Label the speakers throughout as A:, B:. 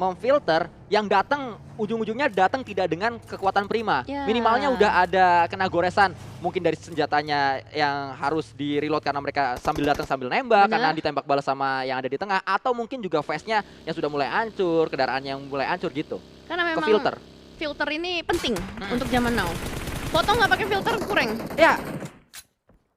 A: memfilter yang datang ujung-ujungnya datang tidak dengan kekuatan prima.
B: Ya.
A: Minimalnya udah ada kena goresan mungkin dari senjatanya yang harus di reload karena mereka sambil datang sambil nembak
B: Bener.
A: karena ditembak balas sama yang ada di tengah, atau mungkin juga face-nya yang sudah mulai hancur, kendaraan yang mulai hancur gitu.
B: Karena
A: Ke
B: memang
A: filter.
B: ini penting untuk zaman now. Foto nggak pakai filter kurang.
A: Ya,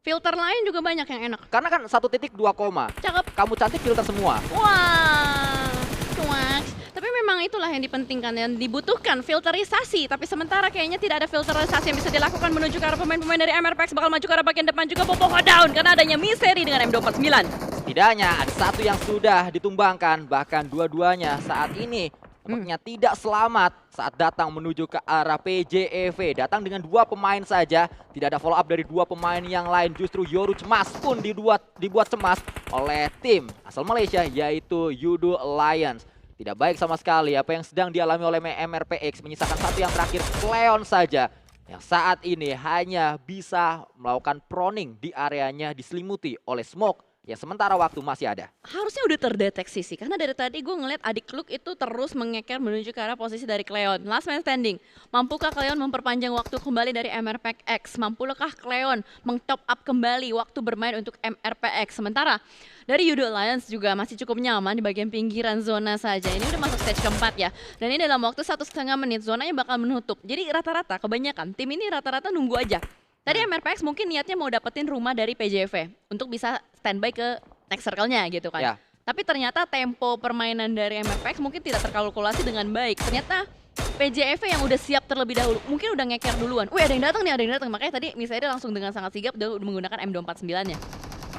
B: Filter lain juga banyak yang enak.
A: karena kan 1.2 koma.
B: Cakep.
A: Kamu cantik filter semua.
B: Wah, cuak. Tapi memang itulah yang dipentingkan, yang dibutuhkan filterisasi. Tapi sementara kayaknya tidak ada filterisasi yang bisa dilakukan menuju ke arah pemain-pemain dari MRPX bakal maju ke arah bagian depan juga Popoho down karena adanya Misery dengan M249.
A: Setidaknya ada satu yang sudah ditumbangkan, bahkan dua-duanya saat ini tampaknya tidak selamat saat datang menuju ke arah PJEV. Datang dengan dua pemain saja, tidak ada follow up dari dua pemain yang lain. Justru Yoru cemas pun dibuat cemas oleh tim asal Malaysia yaitu Yudo Alliance. Tidak baik sama sekali apa yang sedang dialami oleh MRPX, menyisakan satu yang terakhir, Cleon saja yang saat ini hanya bisa melakukan proning di areanya diselimuti oleh smoke yang sementara waktu masih ada.
B: Harusnya udah terdeteksi sih, karena dari tadi gue ngeliat adik Luke itu terus mengeker menuju ke arah posisi dari Cleon. Last man standing, mampukah Cleon memperpanjang waktu kembali dari MRPX? Mampukah Cleon meng-top up kembali waktu bermain untuk MRPX? Sementara dari Yudo Alliance juga masih cukup nyaman di bagian pinggiran zona saja. Ini udah masuk stage keempat ya, dan ini dalam waktu 1,5 menit zonanya bakal menutup. Jadi rata-rata kebanyakan tim ini rata-rata nunggu aja. Tadi MRPX mungkin niatnya mau dapetin rumah dari PJV untuk bisa standby ke next circle-nya gitu kan.
A: Ya.
B: Tapi ternyata tempo permainan dari MRPX mungkin tidak terkalkulasi dengan baik. Ternyata PJV yang udah siap terlebih dahulu, mungkin udah ngeker duluan. Wih, ada yang datang nih, ada yang datang. Makanya tadi misalnya dia langsung dengan sangat sigap udah menggunakan M249-nya.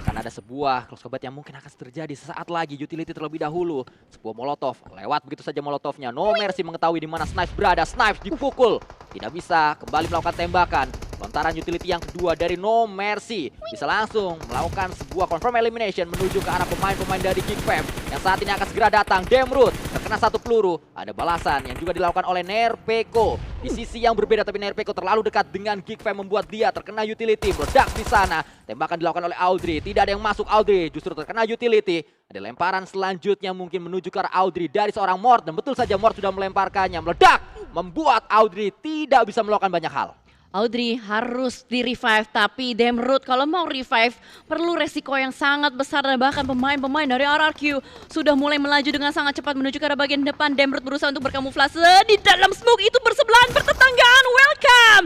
A: Akan ada sebuah close combat yang mungkin akan terjadi sesaat lagi. Utility terlebih dahulu. Sebuah molotov. Lewat begitu saja molotovnya. No Mercy mengetahui di mana Snipes berada. Snipes dipukul. Tidak bisa kembali melakukan tembakan. Lontaran utility yang kedua dari No Mercy. Bisa langsung melakukan sebuah confirm elimination menuju ke arah pemain-pemain dari Geek Fam. Yang saat ini akan segera datang. Demrut terkena satu peluru. Ada balasan yang juga dilakukan oleh Nerpeko. Di sisi yang berbeda tapi Nerpeko terlalu dekat dengan Geek Fam membuat dia terkena utility. Meledak di sana. Tembakan dilakukan oleh Audrey. Tidak ada yang masuk Audrey. Justru terkena utility. Ada lemparan selanjutnya mungkin menuju ke arah Audrey dari seorang Mort. Dan betul saja Mort sudah melemparkannya. Meledak. Membuat Audrey tidak bisa melakukan banyak hal.
B: Audrey harus di-revive, tapi Demrut kalau mau revive perlu resiko yang sangat besar dan bahkan pemain-pemain dari RRQ sudah mulai melaju dengan sangat cepat menuju ke arah bagian depan. Demrut berusaha untuk berkamuflase di dalam smoke itu bersebelahan bertetanggaan. Welcome!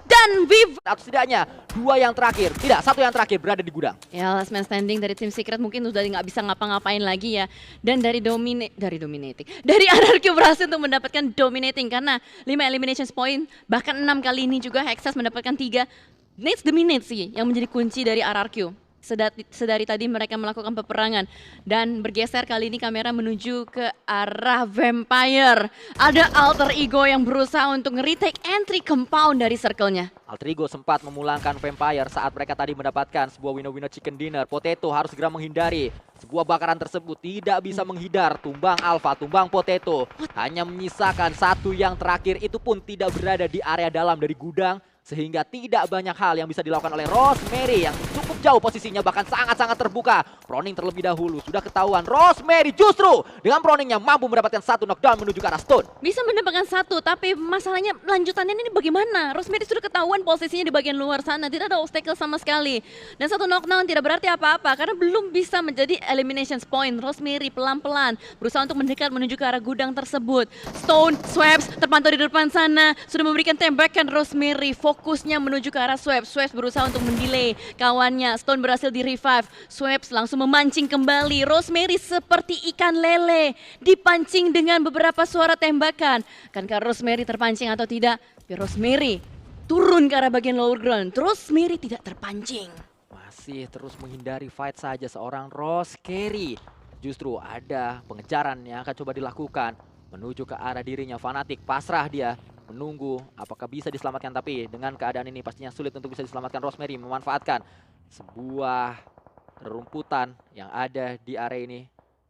B: Dan Viv
A: Atau setidaknya dua yang terakhir, tidak, satu yang terakhir berada di gudang.
B: ya, last man standing dari tim Secret mungkin sudah nggak bisa ngapa-ngapain lagi ya. Dan dari dari RRQ berhasil untuk mendapatkan dominating karena 5 elimination point, bahkan 6 kali ini juga Hexas mendapatkan 3. Needs the minutes sih yang menjadi kunci dari RRQ. Sedari tadi mereka melakukan peperangan dan bergeser kali ini kamera menuju ke arah Vampire. Ada alter ego yang berusaha untuk nge-retake entry compound dari circle-nya.
A: Alter Ego sempat memulangkan Vampire saat mereka tadi mendapatkan sebuah winner-winner chicken dinner. Potato harus segera menghindari sebuah bakaran tersebut, tidak bisa menghindar. Tumbang Alpha, tumbang Potato. Hanya menyisakan satu yang terakhir, itu pun tidak berada di area dalam dari gudang. Sehingga tidak banyak hal yang bisa dilakukan oleh Rosemary yang cukup jauh posisinya, bahkan sangat-sangat terbuka. Proning terlebih dahulu, sudah ketahuan Rosemary justru dengan proningnya mampu mendapatkan satu knockdown menuju ke arah Stone.
B: Bisa mendapatkan satu, tapi masalahnya lanjutannya ini bagaimana? Rosemary sudah ketahuan posisinya di bagian luar sana, tidak ada obstacle sama sekali. Dan satu knockdown tidak berarti apa-apa karena belum bisa menjadi elimination point. Rosemary pelan-pelan berusaha untuk mendekat menuju ke arah gudang tersebut. Stone, Swaps terpantau di depan sana, sudah memberikan tembakan Rosemary. Fokusnya menuju ke arah Swaps. Swaps berusaha untuk mendelay kawannya. Stone berhasil di-revive. Swaps langsung memancing kembali. Rosemary seperti ikan lele dipancing dengan beberapa suara tembakan. Akankah Rosemary terpancing atau tidak? Tapi Rosemary turun ke arah bagian lower ground. Rosemary tidak terpancing.
A: Masih terus menghindari fight saja seorang Rose Carey. Justru ada pengejaran yang akan coba dilakukan menuju ke arah dirinya. Fanatik pasrah dia menunggu apakah bisa diselamatkan, tapi dengan keadaan ini pastinya sulit untuk bisa diselamatkan. Rosemary memanfaatkan sebuah rerumputan yang ada di area ini.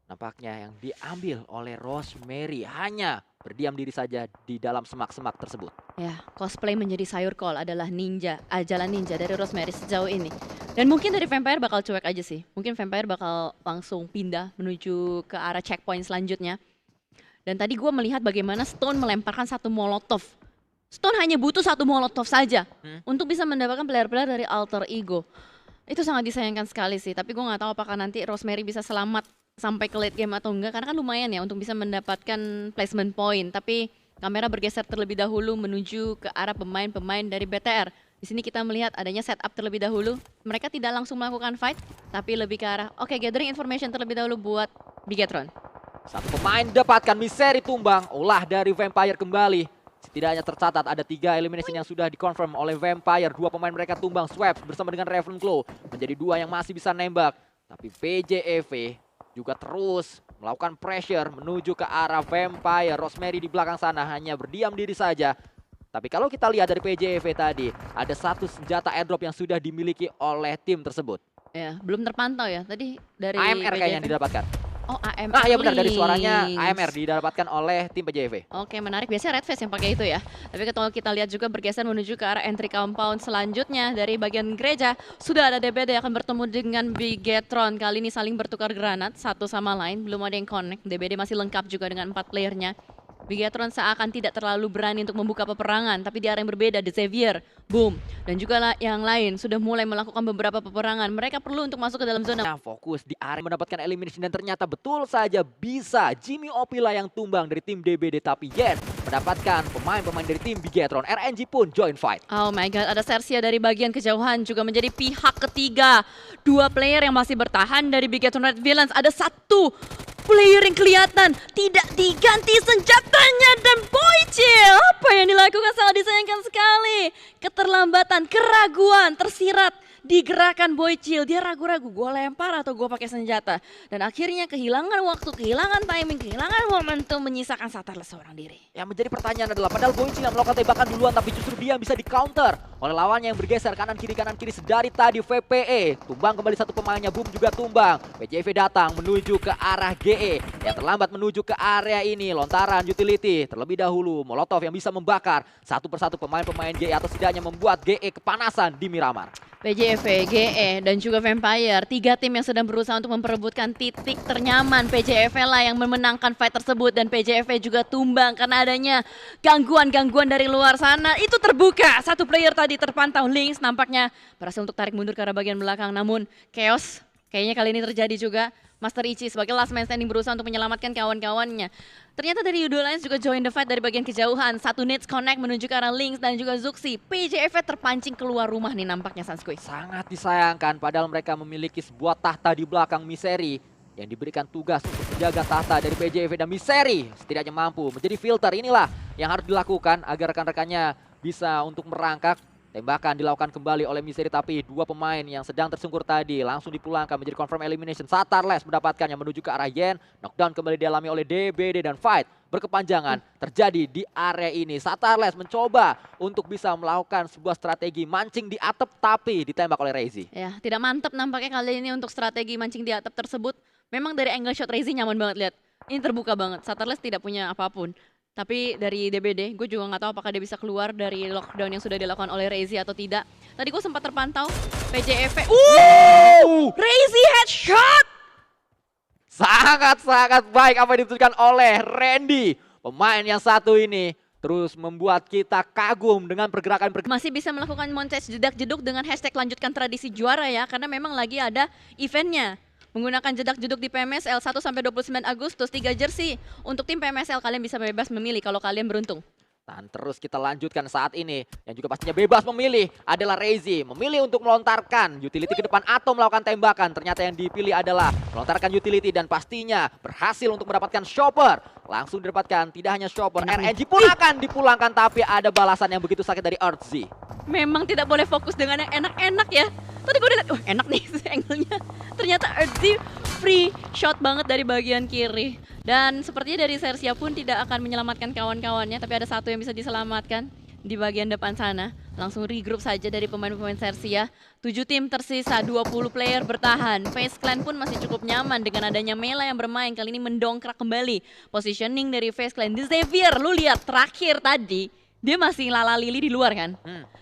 A: Nampaknya yang diambil oleh Rosemary hanya berdiam diri saja di dalam semak-semak tersebut.
B: Ya, cosplay menjadi sayur kol adalah jalan ninja dari Rosemary sejauh ini. Dan mungkin dari Vampire bakal cuek aja sih. Mungkin Vampire bakal langsung pindah menuju ke arah checkpoint selanjutnya. Dan tadi gue melihat bagaimana Stone melemparkan satu molotov. Stone hanya butuh satu molotov saja untuk bisa mendapatkan player-player dari Alter Ego. Itu sangat disayangkan sekali sih, tapi gue nggak tahu apakah nanti Rosemary bisa selamat sampai ke late game atau enggak, karena kan lumayan ya untuk bisa mendapatkan placement point. Tapi kamera bergeser terlebih dahulu menuju ke arah pemain-pemain dari BTR. Di sini kita melihat adanya setup terlebih dahulu. Mereka tidak langsung melakukan fight, tapi lebih ke arah gathering information terlebih dahulu buat Bigetron.
A: Satu pemain dapatkan, Misery tumbang, olah dari Vampire kembali. Setidaknya tercatat ada 3 elimination yang sudah dikonfirm oleh Vampire. 2 pemain mereka tumbang, Swaps bersama dengan Ravenclaw menjadi 2 yang masih bisa nembak. Tapi PJEV juga terus melakukan pressure menuju ke arah Vampire. Rosemary di belakang sana hanya berdiam diri saja. Tapi kalau kita lihat dari PJEV tadi, ada satu senjata airdrop yang sudah dimiliki oleh tim tersebut.
B: Ya, belum terpantau ya tadi dari
A: AMR kayaknya
B: PJV.
A: didapatkan.
B: Oh, AMR.
A: Ah iya benar, dari suaranya
B: Lynx.
A: AMR didapatkan oleh tim PJV.
B: Oke, menarik. Biasanya Red Face yang pakai itu ya. Tapi kalau kita lihat juga bergeser menuju ke arah entry compound selanjutnya dari bagian gereja. Sudah ada DBD yang akan bertemu dengan Bigetron. Kali ini saling bertukar granat satu sama lain. Belum ada yang connect. DBD masih lengkap juga dengan 4 playernya. Bigetron seakan tidak terlalu berani untuk membuka peperangan, tapi di arah yang berbeda, The Xavier, Boom, dan juga yang lain sudah mulai melakukan beberapa peperangan. Mereka perlu untuk masuk ke dalam zona.
A: Nah, fokus di area mendapatkan elimination dan ternyata betul saja bisa Jimmy Opila yang tumbang dari tim DBD, tapi Yen mendapatkan pemain-pemain dari tim Bigetron. RNG pun join fight.
B: Oh my god, ada Sersia dari bagian kejauhan juga menjadi pihak ketiga. 2 player yang masih bertahan dari Bigetron Red Villains. Ada 1 player yang kelihatan tidak diganti senjatanya, dan Boychill, apa yang dilakukan sangat disayangkan sekali. Keterlambatan, keraguan tersirat di gerakan Boychill. Dia ragu-ragu, gue lempar atau gue pakai senjata. Dan akhirnya kehilangan waktu, kehilangan timing, kehilangan momentum, menyisakan Satarless seorang diri.
A: Yang menjadi pertanyaan adalah padahal Boychill yang melakukan tembakan duluan, tapi justru dia bisa di counter oleh lawannya yang bergeser kanan kiri sedari tadi. VPE tumbang kembali satu pemainnya, Boom juga tumbang. PJV datang menuju ke arah GE yang terlambat menuju ke area ini. Lontaran utility terlebih dahulu, Molotov yang bisa membakar satu persatu pemain-pemain GE atau setidaknya membuat GE kepanasan di Miramar.
B: PJV, GE, dan juga Vampire, 3 tim yang sedang berusaha untuk memperebutkan titik ternyaman. PJV lah yang memenangkan fight tersebut, dan PJV juga tumbang karena adanya gangguan-gangguan dari luar sana. Itu terbuka, 1 player tadi terpantau, Lynx nampaknya berhasil untuk tarik mundur ke arah bagian belakang. Namun Chaos kayaknya kali ini terjadi juga. Master Ichi sebagai last man standing berusaha untuk menyelamatkan kawan-kawannya. Ternyata dari Yudo Lions juga join the fight dari bagian kejauhan. 1 nades connect menuju ke arah Lynx dan juga Zuxi. PJV terpancing keluar rumah nih nampaknya, Sanskui.
A: Sangat disayangkan padahal mereka memiliki sebuah tahta di belakang Misery yang diberikan tugas untuk menjaga tahta dari PJV, dan Misery setidaknya mampu menjadi filter. Inilah yang harus dilakukan agar rekan-rekannya bisa untuk merangkak. Tembakan dilakukan kembali oleh Misery, tapi 2 pemain yang sedang tersungkur tadi langsung dipulangkan menjadi confirm elimination. Satarless mendapatkannya menuju ke arah Yen. Knockdown kembali dialami oleh DBD dan fight berkepanjangan terjadi di area ini. Satarless mencoba untuk bisa melakukan sebuah strategi mancing di atap, tapi ditembak oleh Reizi.
B: Ya, tidak mantap nampaknya kali ini untuk strategi mancing di atap tersebut. Memang dari angle shot Reizi nyaman banget, lihat. Ini terbuka banget. Satarless tidak punya apapun. Tapi dari DBD, gue juga nggak tahu apakah dia bisa keluar dari lockdown yang sudah dilakukan oleh Reizi atau tidak. Tadi gue sempat terpantau, PJV. Reizi headshot!
A: Sangat-sangat baik apa yang ditunjukkan oleh Randy. Pemain yang satu ini terus membuat kita kagum dengan pergerakan.
B: Masih bisa melakukan montage jedak-jeduk dengan hashtag lanjutkan tradisi juara ya. Karena memang lagi ada eventnya. Menggunakan jedak-jeduk di PMSL 1 sampai 29 Agustus, 3 jersey. Untuk tim PMSL kalian bisa bebas memilih kalau kalian beruntung.
A: Dan terus kita lanjutkan saat ini. Yang juga pastinya bebas memilih adalah Reizi. Memilih untuk melontarkan utility ke depan atau melakukan tembakan. Ternyata yang dipilih adalah melontarkan utility dan pastinya berhasil untuk mendapatkan shopper. Langsung didapatkan, tidak hanya shopper, RNG pun akan dipulangkan, tapi ada balasan yang begitu sakit dari Earthzy.
B: Memang tidak boleh fokus dengan yang enak-enak ya. Tadi gue lihat, enak nih angle-nya. Ternyata Earthzy free shot banget dari bagian kiri. Dan sepertinya dari Sersia pun tidak akan menyelamatkan kawan-kawannya, tapi ada 1 yang bisa diselamatkan di bagian depan sana. Langsung regroup saja dari pemain-pemain Sersia. 7 tim tersisa, 20 player bertahan. FaZe Clan pun masih cukup nyaman dengan adanya Mela yang bermain. Kali ini mendongkrak kembali positioning dari FaZe Clan. The Xavier, lu lihat terakhir tadi, dia masih lala lili di luar kan?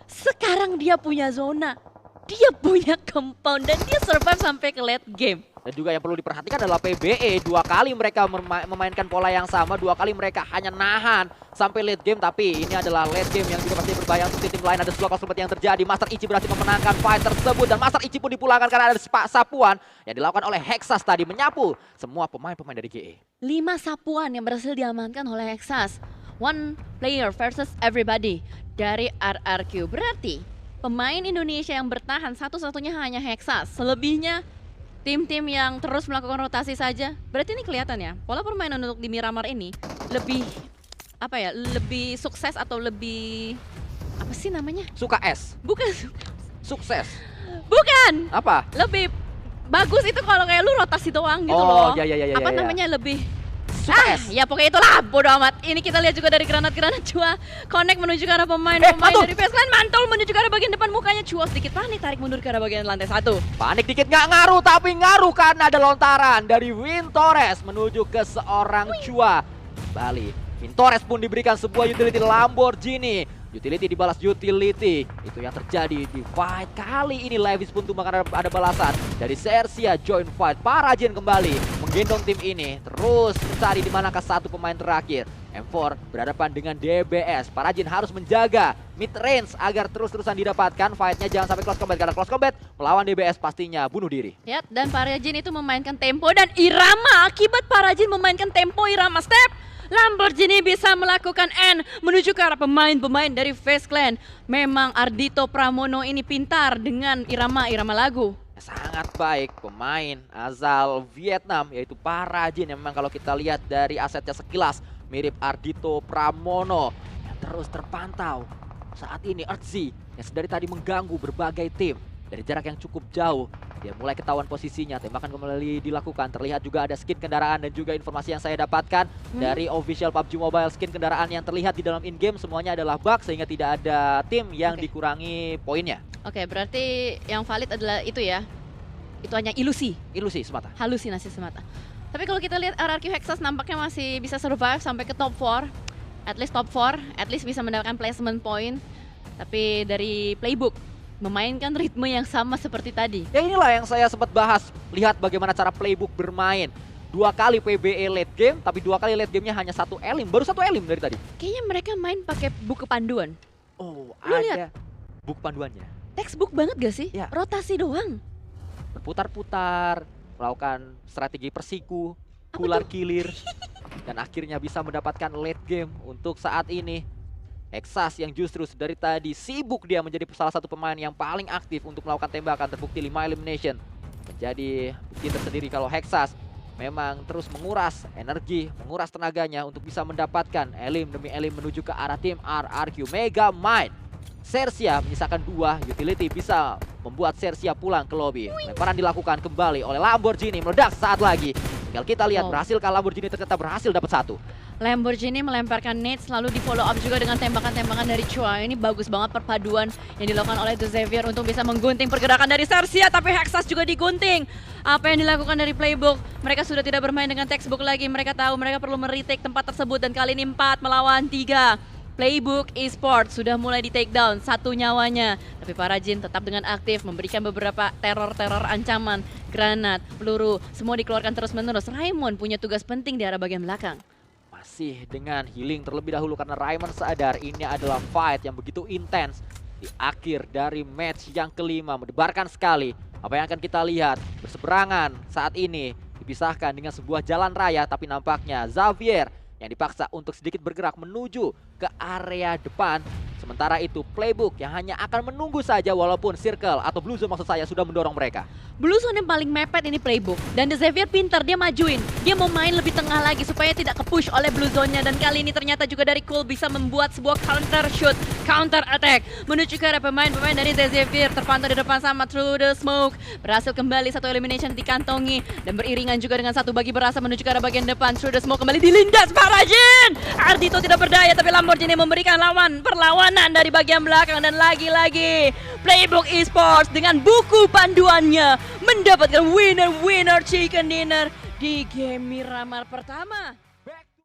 B: Sekarang dia punya zona. Dia punya compound dan dia survive sampai ke late game.
A: Dan juga yang perlu diperhatikan adalah PBE. 2 kali mereka memainkan pola yang sama, 2 kali mereka hanya nahan sampai late game. Tapi ini adalah late game yang juga pasti berbahaya untuk tim lain. Ada sebuah seperti yang terjadi. Master Ichi berhasil memenangkan fight tersebut. Dan Master Ichi pun dipulangkan karena ada sapuan yang dilakukan oleh Hexas tadi. Menyapu semua pemain-pemain dari GE.
B: 5 sapuan yang berhasil diamankan oleh Hexas. One player versus everybody dari RRQ. Berarti pemain Indonesia yang bertahan satu-satunya hanya Hexas. Selebihnya tim-tim yang terus melakukan rotasi saja. Berarti ini kelihatan ya, pola permainan untuk di Miramar ini lebih apa ya? Lebih sukses atau lebih apa sih namanya?
A: Suka S.
B: Bukan
A: Sukses.
B: bukan.
A: Apa?
B: Lebih bagus itu kalau kayak lu rotasi doang gitu
A: Oh,
B: loh.
A: ya.
B: Apa namanya lebih
A: Suka S.
B: ya pokoknya itulah bodo amat. Ini kita lihat juga dari granat-granat Chua connect menuju ke arah pemain
A: mantul.
B: dari Fastline, mantul menuju ke arah bagian depan mukanya Chua sedikit panik tarik mundur ke arah bagian lantai 1.
A: Panik dikit nggak ngaruh, tapi ngaruh karena ada lontaran dari Win Torres menuju ke seorang Chua. Bali, Win Torres pun diberikan sebuah utility Lamborghini. Utility dibalas utility. Itu yang terjadi di fight kali ini. Levis pun tuh bahkan ada balasan dari Sersia join fight. Parajin kembali menggendong tim ini. Terus mencari di manakah satu pemain terakhir. M4 berhadapan dengan DBS. Parajin harus menjaga mid range agar terus-terusan didapatkan. Fightnya jangan sampai close combat, karena close combat melawan DBS pastinya bunuh diri.
B: Ya, dan Parajin itu memainkan tempo dan irama. Akibat Parajin memainkan tempo irama step, Lamborghini bisa melakukan N menuju ke arah pemain-pemain dari Face Clan. Memang Ardhito Pramono ini pintar dengan irama-irama lagu.
A: Sangat baik pemain asal Vietnam yaitu Parajin yang memang kalau kita lihat dari asetnya sekilas mirip Ardhito Pramono yang terus terpantau saat ini. Earthzy yang dari tadi mengganggu berbagai tim dari jarak yang cukup jauh. Dia mulai ketahuan posisinya, tembakan kembali dilakukan. Terlihat juga ada skin kendaraan dan juga informasi yang saya dapatkan dari official PUBG Mobile. Skin kendaraan yang terlihat di dalam in-game semuanya adalah bug sehingga tidak ada tim yang dikurangi poinnya.
B: Oke, berarti yang valid adalah itu ya. Itu hanya ilusi.
A: Ilusi semata.
B: Halusinasi semata. Tapi kalau kita lihat RRQ Hexas nampaknya masih bisa survive sampai ke top 4. At least top 4, at least bisa mendapatkan placement point. Tapi dari playbook memainkan ritme yang sama seperti tadi.
A: Ya inilah yang saya sempat bahas. Lihat bagaimana cara playbook bermain. 2 kali PBE late game, tapi 2 kali late gamenya hanya 1 elim. Baru 1 elim dari tadi.
B: Kayaknya mereka main pakai buku panduan.
A: Oh,
B: Lu
A: ada
B: lihat?
A: buku panduannya.
B: Textbook banget gak sih?
A: Ya.
B: Rotasi doang.
A: Berputar-putar, melakukan strategi persiku, kular kilir, dan akhirnya bisa mendapatkan late game untuk saat ini. Hexas yang justru dari tadi sibuk dia menjadi salah satu pemain yang paling aktif untuk melakukan tembakan, terbukti 5 elimination. Menjadi bukti tersendiri kalau Hexas memang terus menguras energi, menguras tenaganya untuk bisa mendapatkan elim demi elim menuju ke arah tim RRQ. Megamind, Sersia menyisakan 2, utility bisa membuat Sersia pulang ke lobby. Lemparan dilakukan kembali oleh Lamborghini, meledak saat lagi. Tinggal kita lihat berhasilkah Lamborghini, ternyata berhasil dapat 1.
B: Lamborghini melemparkan nades lalu di follow up juga dengan tembakan-tembakan dari Chua. Ini bagus banget perpaduan yang dilakukan oleh The Xavier untuk bisa menggunting pergerakan dari Sersia, tapi Hexas juga digunting. Apa yang dilakukan dari playbook? Mereka sudah tidak bermain dengan textbook lagi. Mereka tahu mereka perlu meretake tempat tersebut dan kali ini 4 melawan 3. Playbook Esports sudah mulai di take down 1 nyawanya. Tapi Parajin tetap dengan aktif memberikan beberapa teror-teror ancaman, granat, peluru, semua dikeluarkan terus-menerus. Raimon punya tugas penting di arah bagian belakang.
A: Masih dengan healing terlebih dahulu karena Raimon sadar ini adalah fight yang begitu intens. Di akhir dari match yang kelima mendebarkan sekali. Apa yang akan kita lihat berseberangan saat ini dipisahkan dengan sebuah jalan raya, tapi nampaknya Xavier yang dipaksa untuk sedikit bergerak menuju ke area depan. Sementara itu playbook yang hanya akan menunggu saja walaupun circle atau blue zone maksud saya sudah mendorong mereka.
B: Blue zone yang paling mepet ini playbook. Dan The Xavier pintar, dia majuin. Dia mau main lebih tengah lagi supaya tidak ke-push oleh blue zone-nya. Dan kali ini ternyata juga dari Cole bisa membuat sebuah counter shoot, counter attack. Menuju ke arah pemain-pemain dari The Xavier. Terpantau di depan sama Through the Smoke. Berhasil kembali 1 elimination dikantongi. Dan beriringan juga dengan 1 bagi berasa menuju ke arah bagian depan. Through the Smoke kembali dilindas Parajin. Ardhito tidak berdaya tapi Lamborghini memberikan perlawanan dari bagian belakang. Dan lagi-lagi Playbook Esports dengan buku panduannya mendapatkan winner chicken dinner di game Miramar pertama.